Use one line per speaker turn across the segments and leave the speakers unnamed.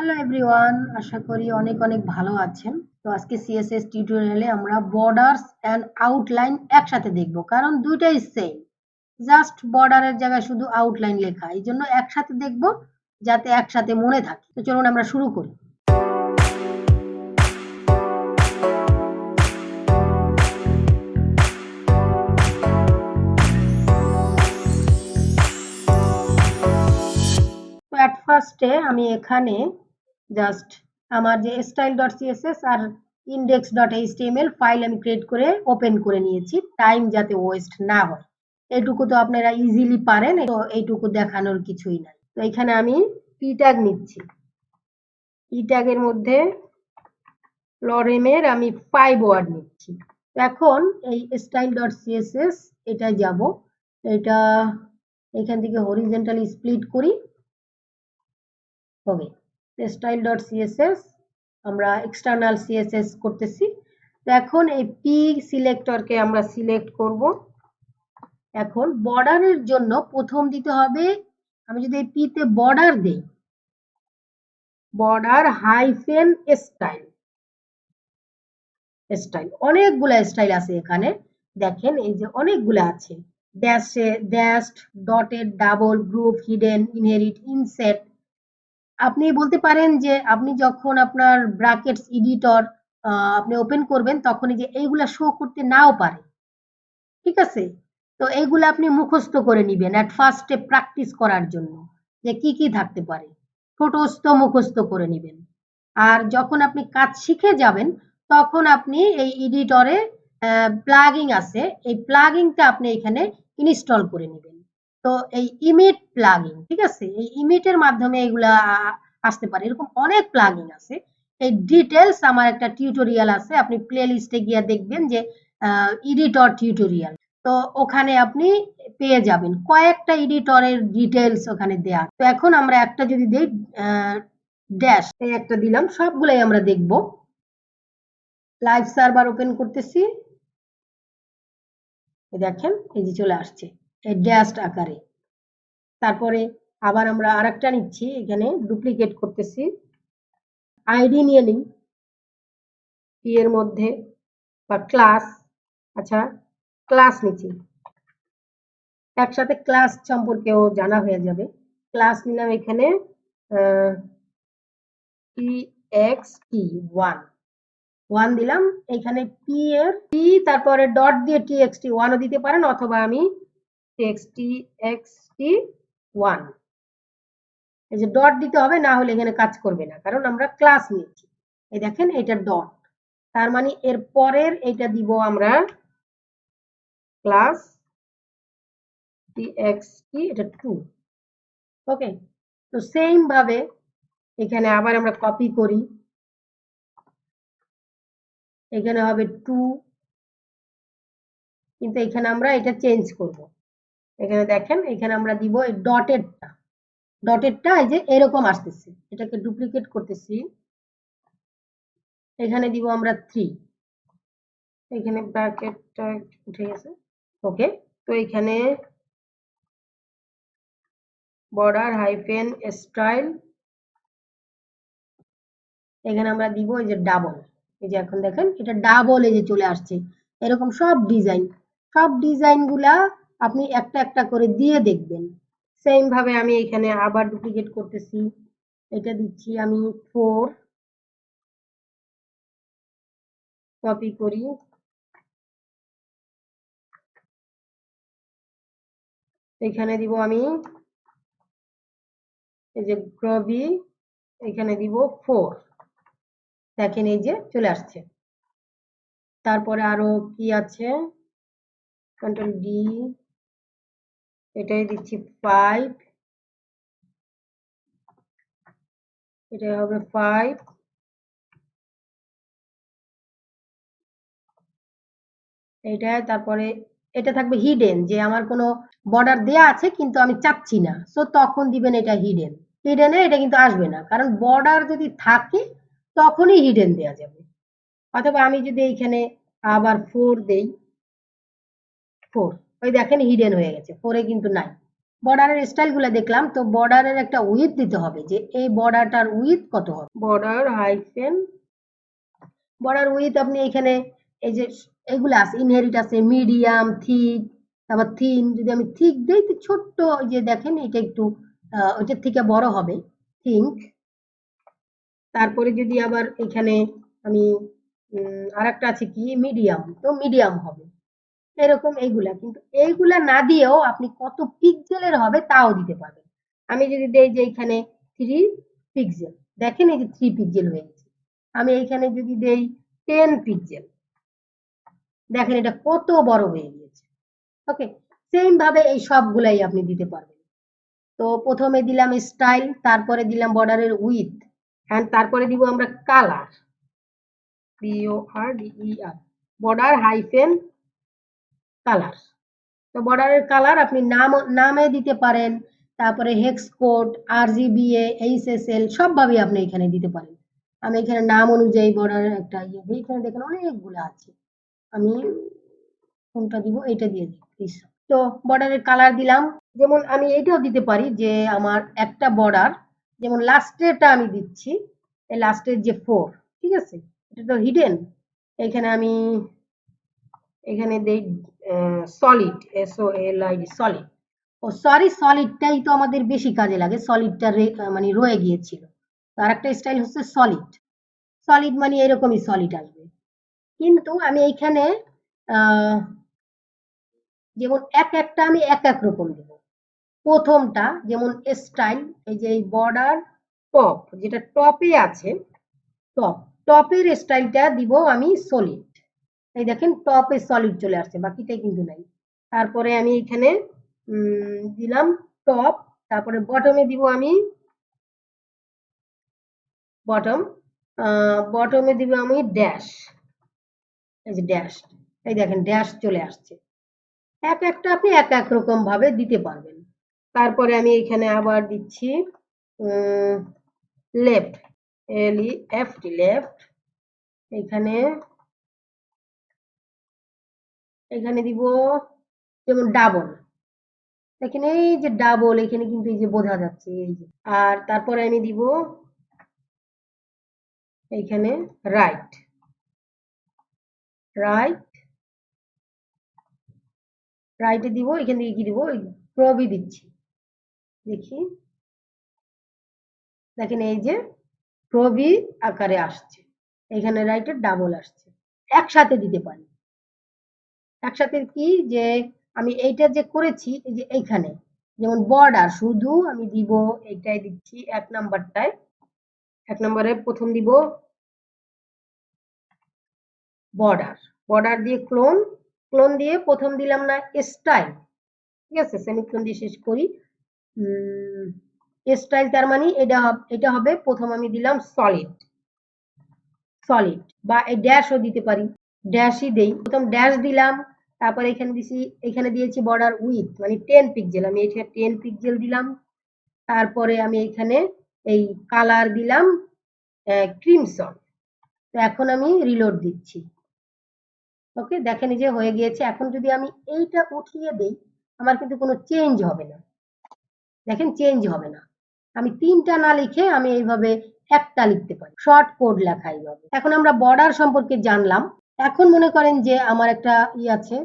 Hello everyone, আশা করি অনেক অনেক ভালো আছেন। তো আজকে সিএসএস টিউটোরিয়ালে আমরা বর্ডার্স এন্ড আউটলাইন একসাথে দেখব, কারণ দুইটাই সেম, জাস্ট বর্ডারের জায়গায় শুধু আউটলাইন লেখা, এই জন্য একসাথে দেখব যাতে একসাথে মনে থাকে। তো চলুন আমরা শুরু করি। তো অ্যাট ফার্স্টে আমি এখানে জাস্ট আমার যে style.css আর index.html ফাইল আমি ক্রিয়েট করে ওপেন করে নিয়েছি, টাইম যাতে ওয়েস্ট না হয়। এইটুকু তো আপনারা ইজিলি পারেন, তো এইটুকু দেখানোর কিছুই নাই। তো এখানে আমি পি ট্যাগ নিচ্ছি, পি ট্যাগের মধ্যে লরেমের আমি 5 ওয়ার্ড নিচ্ছি। এখন এই style.css এটাই যাব, এটা এখান থেকে হরিজন্টালি স্প্লিট করি। ওকে, style.css আমরা এক্সটার্নাল সিএসএস করতেছি। তো এখন এই পি সিলেক্টরকে আমরা সিলেক্ট করব। এখন বর্ডারের জন্য প্রথম দিতে হবে, আমি যদি এই পি তে বর্ডার দেই, বর্ডার হাইফেন স্টাইল। স্টাইল অনেকগুলা স্টাইল আছে এখানে, দেখেন এই যে অনেকগুলা আছে, ড্যাশে, dashed, dotted, double, groove, hidden, inherit, inset. আপনি বলতে পারেন যে আপনি যখন আপনার ব্র্যাকেটস এডিটর আপনি ওপেন করবেন, তখন এই যে এইগুলা শো করতে নাও পারে, ঠিক আছে? তো এইগুলা আপনি মুখস্থ করে নিবেন এট ফার্স্টে প্র্যাকটিস করার জন্য, যে কি কি থাকতে পারে, ছোটস্থ মুখস্থ করে নিবেন। আর যখন আপনি কাজ শিখে যাবেন, তখন আপনি এই এডিটরে প্লাগইন আছে, এই প্লাগইনটা আপনি এখানে ইনস্টল করে নেবেন। তো এই ইমিট প্লাগইন, ঠিক আছে, এই ইমিটের মাধ্যমে এগুলা আসতে পারে, এরকম অনেক প্লাগইন আছে। এই ডিটেলস আমার একটা টিউটোরিয়াল আছে, আপনি প্লে লিস্টে গিয়ে দেখবেন যে এডিটর টিউটোরিয়াল, তো ওখানে আপনি পেয়ে যাবেন কয়েকটা এডিটরের ডিটেলস ওখানে দেয়া। তো এখন আমরা একটা যদি দেই ড্যাশ, এই একটা দিলাম, সবগুলাই আমরা দেখব। লাইভ সার্ভার ওপেন করতেছি, দেখেন এই যে চলে আসছে এই ড্যাশড আকারে। তারপরে আবার আমরা আরেকটা নিচ্ছি, এখানে ডুপ্লিকেট করতেছি, আইডি নিয়ে নিই পি এর মধ্যে, বা ক্লাস, আচ্ছা ক্লাস নিচ্ছি, একসাথে ক্লাস সম্পর্কেও জানা হয়ে যাবে। ক্লাস নিলাম এখানে txt1 দিলাম, এখানে পি এর পি তারপরে ডট দিয়ে txt1ও দিতে পারেন, অথবা আমি txt1, এই যে ডট দিতে হবে, না হলে এখানে কাজ করবে না, কারণ আমরা ক্লাস নিয়েছি। এই দেখেন এটা ডট, তার মানে এর পরের এটা দিব আমরা ক্লাস txt, এটা 2। ওকে, তো সেম ভাবে এখানে আবার আমরা কপি করি, এখানে হবে 2, কিন্তু এখানে আমরা এটা চেঞ্জ করব। এখানে দেখেন, এখানে আমরা দিব এই ডটেডটা, ডটেডটা এই যে এরকম আসতেছে, এটাকে ডুপ্লিকেট করতেছি, এখানে দিব আমরা 3, এখানে ব্র্যাকেটটা উঠে গেছে। ওকে, তো এখানে বর্ডার হাইফেন স্টাইল, এখানে আমরা দিব এই যে ডাবল, এই যে এখন দেখেন এটা ডাবল এই যে চলে আসছে। এরকম সব ডিজাইন গুলা আপনি একটা একটা করে দিয়ে দেখবেন। সেম ভাবে আমি এখানে আবার ডুপ্লিকেট করতেছি, এটা দিচ্ছি আমি 4, কপি করি, এখানে দিব আমি এই যে গ্রবি, এখানে দিব 4, দেখেন এই যে চলে আসছে। তারপরে আরো কি আছে, কন্ট্রোল ডি, এটাই দিচ্ছি 5, এটা হবে 5, এটা তারপরে এটা থাকবে হিডেন, যে আমার কোনো বর্ডার দেয়া আছে কিন্তু আমি চাচ্ছি না, সো তখন দিবেন এটা হিডেন। হিডেনে এটা কিন্তু আসবে না, কারণ বর্ডার যদি থাকে তখনই হিডেন দেয়া যাবে। অথবা আমি যদি এইখানে আবার 4 দেই, 4, ওই দেখেন হিডেন হয়ে গেছে, 4-এ কিন্তু নাই। বর্ডারের স্টাইলগুলো দেখলাম, তো বর্ডারের একটা উইথ দিতে হবে যে এই বর্ডারটার উইথ কত হবে। বর্ডার উইথ আপনি এখানে এই যে এগুলো আছে, ইনহেরিট আছে, মিডিয়াম, থিক, তারপর থিন। যদি আমি থিক দিই তো ছোট্ট, যে দেখেন এটা একটু ওইটার থেকে বড় হবে, থিঙ্ক। তারপরে যদি আবার এখানে আমি আরেকটা আছে কি মিডিয়াম, তো মিডিয়াম হবে এরকম। এইগুলা কিন্তু এইগুলা না দিয়েও আপনি কত পিক্সেলের হবে তাও দিতে পারবেন। আমি যদি দেই যে এখানে 3 পিক্সেল, দেখেন এই যে 3 পিক্সেল হয়ে গেছে। আমি এইখানে যদি দেই 10 পিক্সেল, দেখেন এটা কত বড় হয়ে গিয়েছে। ওকে, সেম ভাবে এই সবগুলাই আপনি দিতে পারবেন। তো প্রথমে দিলাম স্টাইল, তারপরে দিলাম বর্ডারের উইথ, এন্ড তারপরে দিব আমরা colour, BORDER, border hyphen colour. তো বর্ডারের কালার আপনি নামে দিতে পারেন, তারপরে হেক্স কোড, RGBA, HSL সবভাবে আপনি এখানে দিতে পারেন। আমি এখানে নাম অনুযায়ী বর্ডারের একটা এখানে দেখেন অনেকগুলো আছে, আমি কোনটা দিব, এটা দিয়ে দিই প্লিজ। তো বর্ডারের কালার দিলাম, যেমন আমি এইটাও দিতে পারি যে আমার একটা বর্ডার, যেমন লাস্টেরটা আমি দিচ্ছি, এই লাস্টের যে 4, ঠিক আছে, এটা তো হিডেন। এখানে আমি এখানে দেই সলিড, SOLID, সলিড। ও সরি, সলিডটাই তো আমাদের বেশি কাজে লাগে, সলিডটা মানে রয়ে গিয়েছিল। আর একটা স্টাইল হচ্ছে সলিড। সলিড মানে এরকমই সলিড আসবে, কিন্তু আমি এইখানে যেমন একটা আমি এক রকম দেব। প্রথমটা যেমন স্টাইল, এই যে এই বর্ডার টপ, যেটা টপে আছে, টপের স্টাইলটা দিব আমি সলিড। এই দেখেন টপে সলিড চলে আসছে, বাকিটাই কিন্তু নাই। তারপরে আমি এখানে দিলাম টপ, তারপরে বটমে দিব আমি বটমে দিব আমি ড্যাশ, এই যে ড্যাশ, এই দেখেন ড্যাশ চলে আসছে। একটা আপনি এক রকম ভাবে দিতে পারবেন। তারপরে আমি এখানে আবার দিচ্ছি লেফট, LEFT, লেফট। এখানে দিব যেমন ডাবল, দেখেন এই যে ডাবল, এখানে কিন্তু এই যে বোঝা যাচ্ছে এই যে। আর তারপরে আমি দিব এইখানে রাইট, রাইটে দিব, এখান থেকে কি দিব, প্রবি দিচ্ছি, দেখি দেখেন এই যে প্রবি আকারে আসছে, এখানে রাইটের ডাবল আসছে। একসাথে দিতে পারি, একসাথে কি যে আমি এইটা যে করেছি, এই যে এইখানে যেমন বর্ডার শুধু আমি দিব, এইটাই দিচ্ছি এক নম্বরে প্রথম দিব বর্ডার দিয়ে ক্লোন দিয়ে প্রথম দিলাম না স্টাইল, ঠিক আছে, সেমিক্লোন দিয়ে শেষ করি। স্টাইল তার মানে এটা হবে প্রথম আমি দিলাম সলিড, বা এই ড্যাশও দিতে পারি, ড্যাশই দেই, প্রথম ড্যাশ দিলাম, তারপরে এখানে দিয়েছি বর্ডার উইথ মানে 10 পিক্সেল, আমি এখানে 10 পিক্সেল দিলাম। তারপরে আমি এখানে এই কালার দিলাম ক্রিমসন। তো এখন আমি রিলোড দিচ্ছি। ওকে, দেখেন এই যে হয়ে গিয়েছে। এখন যদি আমি এইটা উঠিয়ে দেই, আমার কিন্তু কোনো চেঞ্জ হবে না, দেখেন চেঞ্জ হবে না। আমি 3টা না লিখে আমি এইভাবে একটা লিখতে পারি, শর্ট কোড লেখা এইভাবে। এখন আমরা বর্ডার সম্পর্কে জানলাম। এখন মনে করেন যে আমার একটা আছে,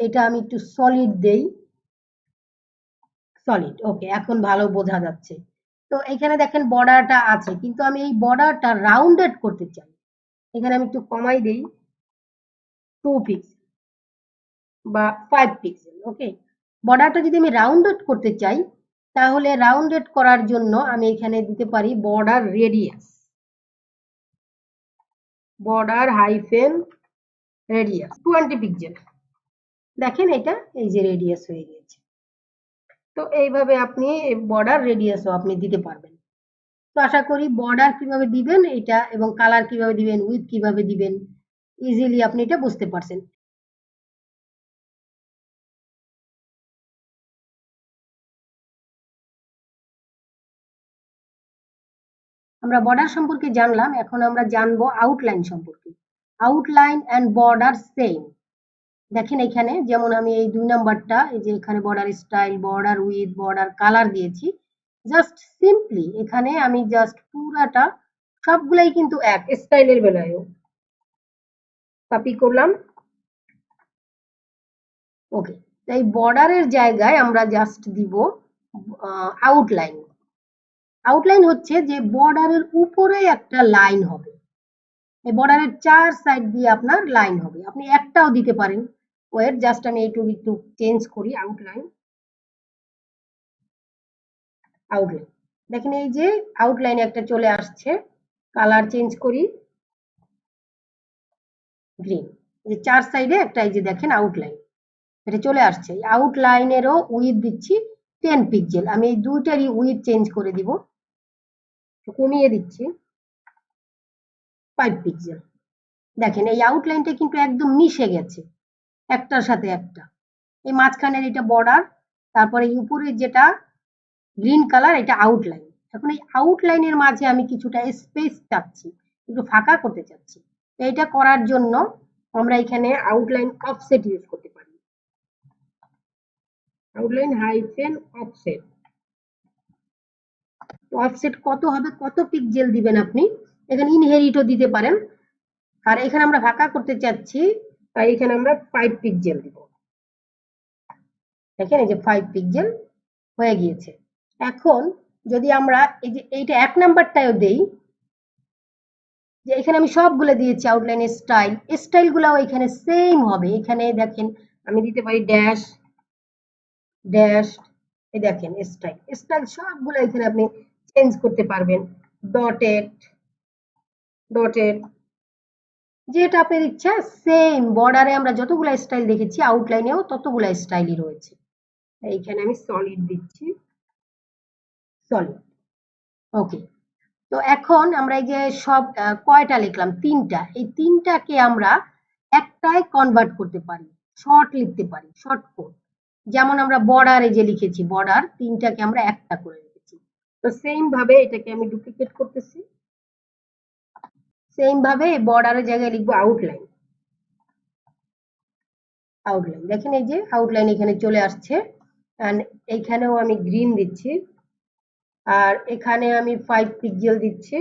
এটা আমি একটু সলিড দেই, সলিড, ওকে, এখন ভালো বোঝা যাচ্ছে। তো এখানে দেখেন বর্ডারটা আছে, কিন্তু আমি এই বর্ডারটা রাউন্ডেড করতে চাই। এখানে আমি একটু কমাই দেই, 2 পিক্সেল বা 5 পিক্সেল। ওকে, বর্ডারটা যদি আমি রাউন্ডেড করতে চাই, তাহলে রাউন্ডেড করার জন্য আমি এখানে দিতে পারি বর্ডার হাইফেন রেডিয়াস 20 পিক্সেল। দেখেন এটা এই যে রেডিয়াস হয়ে গেছে। তো এইভাবে আপনি বর্ডার রেডিয়াসও আপনি দিতে পারবেন। তো আশা করি বর্ডার কিভাবে দিবেন এটা, এবং কালার কিভাবে দিবেন, উইথ কিভাবে দিবেন, ইজিলি আপনি এটা বুঝতে পারছেন। আমরা বর্ডার সম্পর্কে জানলাম, এখন আমরা জানবো আউটলাইন সম্পর্কে। আউটলাইন অ্যান্ড বর্ডার সেম, দেখেন এখানে যেমন আমি এই 2 নাম্বারটা এই যে এখানে border style, border with, border colour দিয়েছি। জাস্ট সিম্পলি এখানে আমি জাস্ট পুরাটা সবগুলাই কিন্তু এক স্টাইলের বেলায়ও কপি করলাম। ওকে, এই বর্ডারের জায়গায় আমরা জাস্ট দিব আউটলাইন। আউটলাইন হচ্ছে যে বর্ডারের উপরে একটা লাইন হবে, এই বর্ডারের 4 সাইড দিয়ে আপনার লাইন হবে। আপনি একটাও দিতে পারেন। ওয়েট, জাস্ট আমি এইটুকু একটু চেঞ্জ করি। আউটলাইন, আউটলাইন দেখেন এই যে আউটলাইন একটা চলে আসছে। কালার চেঞ্জ করি, গ্রিন। যে 4 সাইডে একটা এই যে দেখেন আউটলাইন এটা চলে আসছে। আউটলাইনেরও উইথ দিচ্ছি 10 পিক্সেল। আমি এই দুইটারই উইথ চেঞ্জ করে দিব, কমিয়ে দিচ্ছি 5 পিক্সেল। দেখেন এই আউটলাইনটা কিন্তু একদম মিশে গেছে একটার সাথে একটা। এই মাঝখানের এটা বর্ডার, তারপরে উপরে যেটা গ্রিন কালার এটা আউটলাইন। এখন এই আউটলাইনের মাঝে আমি কিছুটা স্পেস চাচ্ছি, একটু ফাঁকা করতে চাচ্ছি। এইটা করার জন্য আমরা এখানে আউটলাইন অফসেট ইউজ করতে পারি। Outline hyphen offset. অফসেট কত হবে, কত পিক্সেল দিবেন আপনি এখানে ইনহেরিটও দিতে পারেন। আর এখানে আমরা ফাঁকা করতে চাচ্ছি, তাই এখানে আমরা 5 পিক্সেল দিব। দেখেন এই যে 5 পিক্সেল হয়ে গিয়েছে। এখন যদি আমরা এই যে এইটা 1 নাম্বারটাও দেই, যে এখানে আমি সবগুলো দিয়েছি আউটলাইন স্টাইল, স্টাইলগুলোও এখানে সেম হবে। এখানে দেখেন আমি দিতে পারি ড্যাশ ড্যাশ, এই দেখেন স্টাইল স্টাইল সবগুলো এখানে আপনি চেঞ্জ করতে পারবেন। ডটেড ডটেড, যেটা আপনার ইচ্ছা। সেম বর্ডারে আমরা যতগুলো স্টাইল দেখেছি আউটলাইনেও ততগুলো স্টাইলই রয়েছে। এইখানে আমি সলিড দিচ্ছি, সলিড। ওকে, তো এখন আমরা এই যে সব কয়টা লিখলাম, 3টা। এই 3টাকে আমরা একটায় কনভার্ট করতে পারি, শর্ট লিখতে পারি, শর্ট কোড। যেমন আমরা বর্ডারে যে লিখেছি, বর্ডার 3টাকে আমরা একটা করে লিখেছি। তো সেম ভাবে এটাকে আমি ডুপ্লিকেট করতেছি। সেম ভাবে বর্ডারের জায়গায় লিখবো আউটলাইন। আউটলাইন দেখেন এই যে আউটলাইন এখানে চলে আসছে। এন্ড এইখানেও আমি গ্রিন দিচ্ছি, আর এখানে আমি 5 পিক্সেল দিচ্ছি,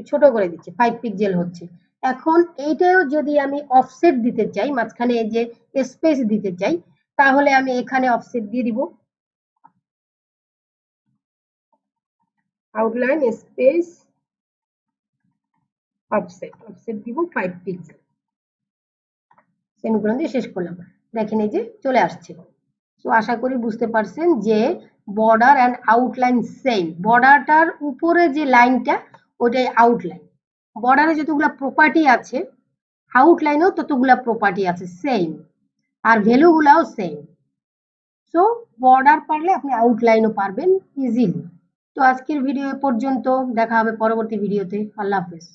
ছোট করে দিচ্ছি, 5 পিক্সেল হচ্ছে। এখন এইটাও যদি আমি অফসেট দিতে চাই, মাঝখানে এই যে স্পেস দিতে চাই, তাহলে আমি এখানে অফসেট দিয়ে দিব, আউটলাইন স্পেস অফসেট, অফসেট দিব 5 পিক্সেল। সেমিকোলন দিয়ে শেষ করলাম। দেখেন এই যে চলে আসছে। তো আশা করি বুঝতে পারছেন যে বর্ডার এন্ড আউটলাইন সেম। বর্ডারটার উপরে যে লাইনটা ওটাই আউটলাইন। বর্ডারে যতগুলা প্রপার্টি আছে আউটলাইনেও ততগুলা প্রপার্টি আছে সেম, আর ভ্যালু গুলাও সেম। সো বর্ডার পারলে আপনি আউটলাইনও পারবেন ইজিলি। তো আজকের ভিডিও পর্যন্ত, দেখা হবে পরবর্তী ভিডিওতে। আল্লাহ হাফেজ।